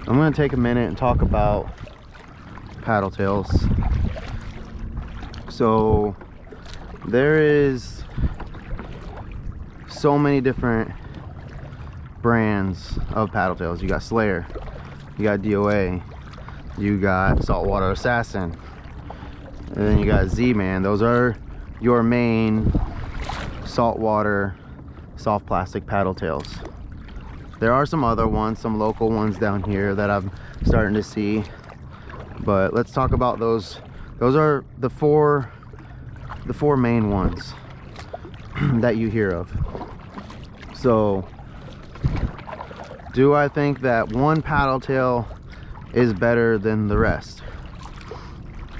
I'm going to take a minute and talk about paddle tails. So there is so many different brands of paddle tails. You got Slayer, you got DOA, you got Saltwater Assassin, and then you got Z-Man. Those are your main saltwater soft plastic paddle tails. There are some other ones, some local ones down here that I'm starting to see, but let's talk about those. Those are the four main ones that you hear of. So do I think that one paddle tail is better than the rest?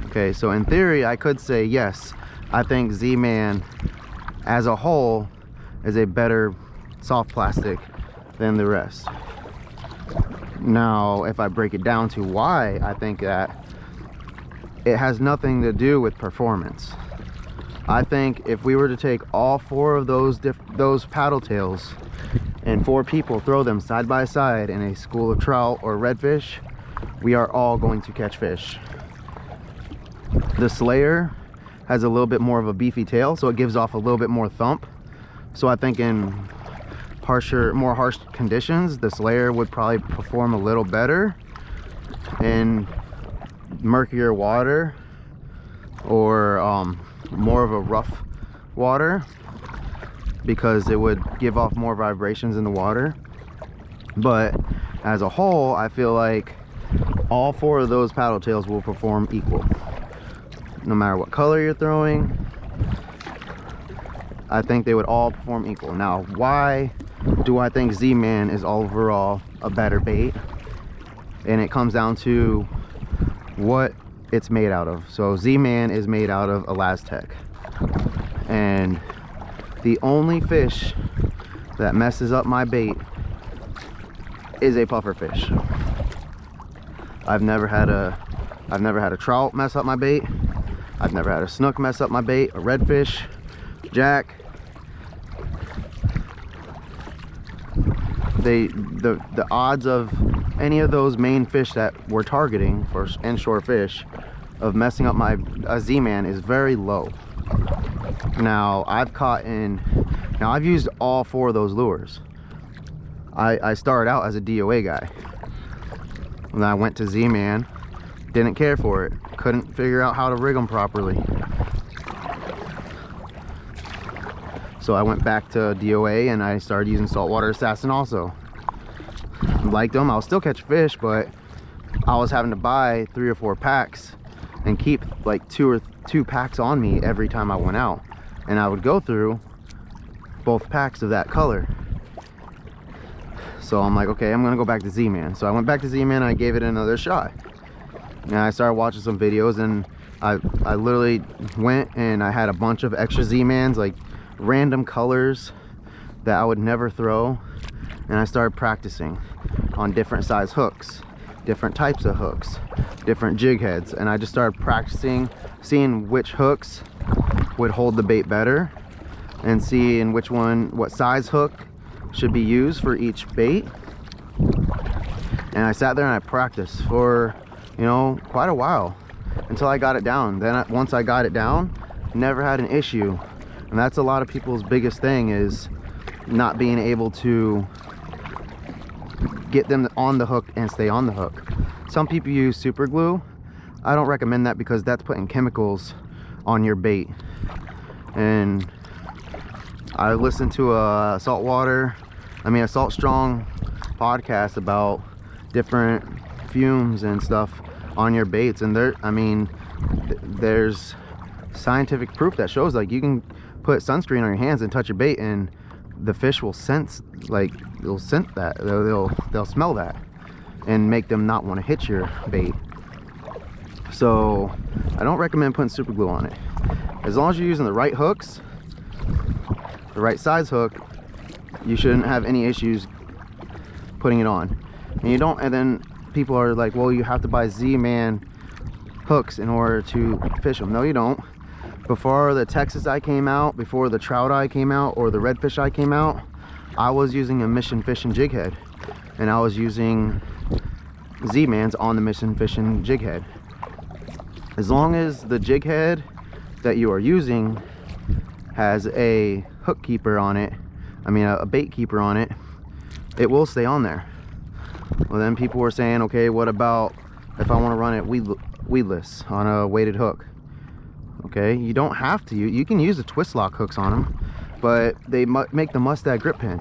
Okay, so in theory I could say yes, I think Z-Man as a whole is a better soft plastic than the rest. Now, if I break it down to why I think that, it has nothing to do with performance. I think if we were to take all four of those paddle tails and 4 people throw them side by side in a school of trout or redfish, we are all going to catch fish. The Slayer has a little bit more of a beefy tail, so it gives off a little bit more thump. So I think in more harsh conditions, the Slayer would probably perform a little better in murkier water or more of a rough water, because it would give off more vibrations in the water. But as a whole, I feel like all 4 of those paddle tails will perform equal. No matter what color you're throwing, I think they would all perform equal. Now, why do I think Z-Man is overall a better bait? And it comes down to what it's made out of. So Z-Man is made out of Elastec, and the only fish that messes up my bait is a puffer fish. I've never had a trout mess up my bait. I've never had a snook mess up my bait, a redfish, jack. The odds of any of those main fish that we're targeting for inshore fish of messing up my Z-Man is very low. Now I've used all 4 of those lures. I started out as a DOA guy, and I went to Z-Man, didn't care for it, couldn't figure out how to rig them properly, so I went back to DOA and I started using Saltwater Assassin also. Liked them. I'll still catch fish, but I was having to buy 3 or 4 packs and keep like 2 packs on me every time I went out, and I would go through both packs of that color. So I'm like, okay, I'm gonna go back to Z-Man. So I went back to Z-Man and I gave it another shot, and I started watching some videos, and I literally went and I had a bunch of extra Z-Mans, like random colors that I would never throw, and I started practicing on different size hooks, different types of hooks, different jig heads, and I just started practicing, seeing which hooks would hold the bait better, and seeing what size hook should be used for each bait. And I sat there and I practiced for, you know, quite a while until I got it down. Then once I got it down, never had an issue. And that's a lot of people's biggest thing, is not being able to get them on the hook and stay on the hook. Some people use super glue. I don't recommend that, because that's putting chemicals on your bait. And I listened to a Salt Strong podcast about different fumes and stuff on your baits, and there's scientific proof that shows, like, you can put sunscreen on your hands and touch your bait, and the fish will sense, like, they'll scent that, they'll smell that, and make them not want to hit your bait. So I don't recommend putting super glue on it. As long as you're using the right hooks, the right size hook, you shouldn't have any issues putting it on. And then people are like, well, you have to buy Z-Man hooks in order to fish them. No, you don't. Before the Texas eye came out, before the trout eye came out, or the redfish eye came out, I was using a Mission Fishing jig head, and I was using Z-Mans on the Mission Fishing jig head. As long as the jig head that you are using has a hook keeper on it, I mean a bait keeper on it, it will stay on there. Well, then people were saying, okay, what about if I want to run it weedless on a weighted hook? Okay, you don't have to. You can use the twist lock hooks on them, but they make the Mustad grip pin.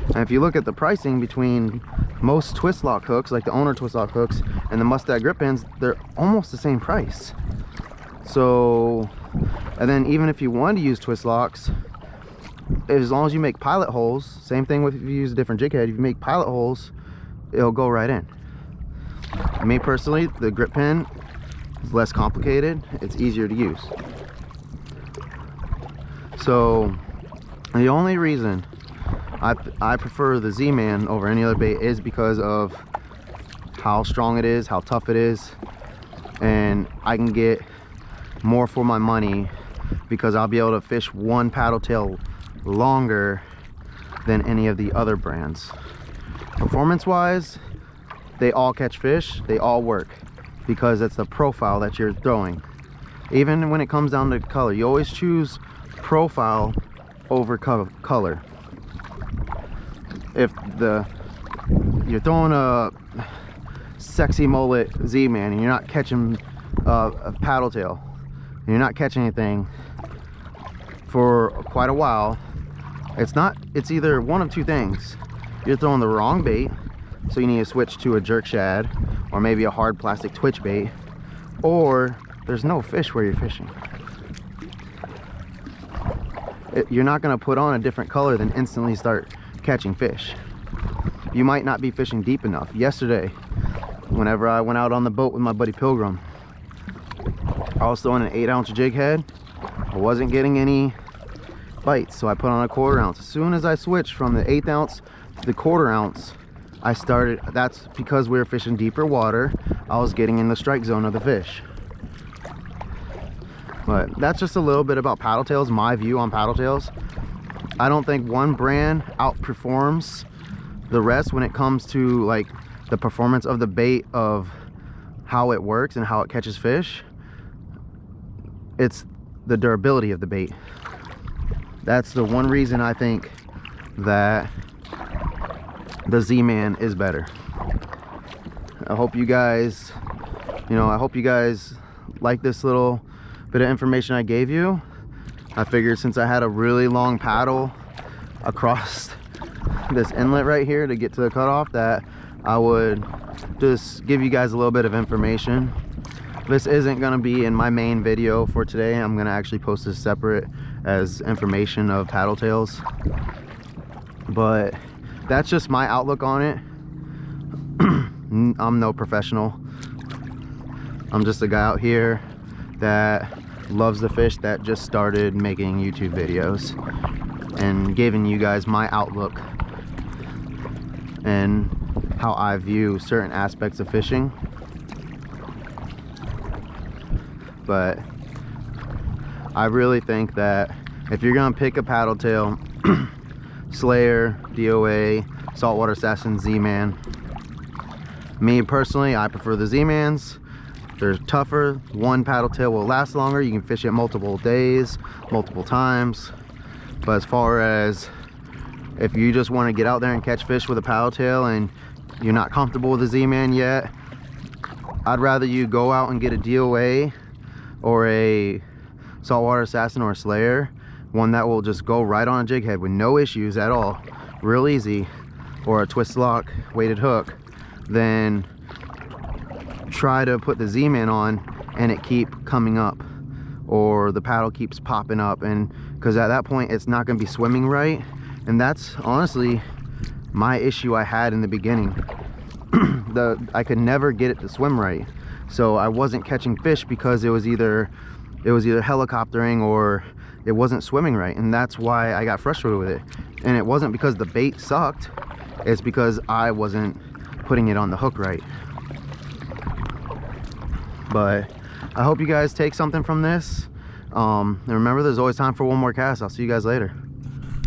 And if you look at the pricing between most twist lock hooks, like the Owner twist lock hooks, and the Mustad grip pins, they're almost the same price. So, and then even if you want to use twist locks, as long as you make pilot holes, same thing with if you use a different jig head, if you make pilot holes, it'll go right in. Me personally, the grip pin is less complicated, it's easier to use. So the only reason I prefer the Z-Man over any other bait is because of how strong it is, how tough it is, and I can get more for my money because I'll be able to fish one paddle tail longer than any of the other brands. Performance wise, they all catch fish, they all work, because it's the profile that you're throwing. Even when it comes down to color, you always choose profile over color. If you're throwing a sexy mullet Z-Man and you're not catching a paddle tail, and you're not catching anything for quite a while, it's either one of two things. You're throwing the wrong bait, so you need to switch to a jerk shad or maybe a hard plastic twitch bait, or there's no fish where you're fishing. You're not going to put on a different color than instantly start catching fish. You might not be fishing deep enough. Yesterday, whenever I went out on the boat with my buddy Pilgrim, I was throwing an 8-ounce jig head. I wasn't getting any bites, so I put on a 1/4 ounce. As soon as I switched from the 1/8 ounce to the 1/4 ounce, that's because we were fishing deeper water. I was getting in the strike zone of the fish. But that's just a little bit about paddle tails, my view on paddle tails. I don't think one brand outperforms the rest when it comes to like the performance of the bait, of how it works and how it catches fish. It's the durability of the bait. That's the one reason I think that the Z-Man is better. I hope you guys, like this little bit of information I gave you. I figured since I had a really long paddle across this inlet right here to get to the cutoff, that I would just give you guys a little bit of information. This isn't going to be in my main video for today. I'm going to actually post this separate as information of paddle tails, but that's just my outlook on it. I'm no professional. I'm just a guy out here that loves the fish, that just started making YouTube videos and giving you guys my outlook and how I view certain aspects of fishing. But I really think that if you're gonna pick a paddle tail, Slayer, DOA, Saltwater Assassin, Z-Man. Me personally, I prefer the Z-Mans. They're tougher. One paddle tail will last longer. You can fish it multiple days, multiple times. But as far as if you just want to get out there and catch fish with a paddle tail and you're not comfortable with the Z-Man yet, I'd rather you go out and get a DOA or a Saltwater Assassin or a Slayer, one that will just go right on a jig head with no issues at all, real easy, or a twist lock weighted hook, than try to put the Z-Man on and it keep coming up, or the paddle keeps popping up, and because at that point it's not going to be swimming right. And that's honestly my issue I had in the beginning. I could never get it to swim right, so I wasn't catching fish because it was either helicoptering or it wasn't swimming right, and that's why I got frustrated with it. And it wasn't because the bait sucked, it's because I wasn't putting it on the hook right. But I hope you guys take something from this, and remember, there's always time for one more cast. I'll see you guys later.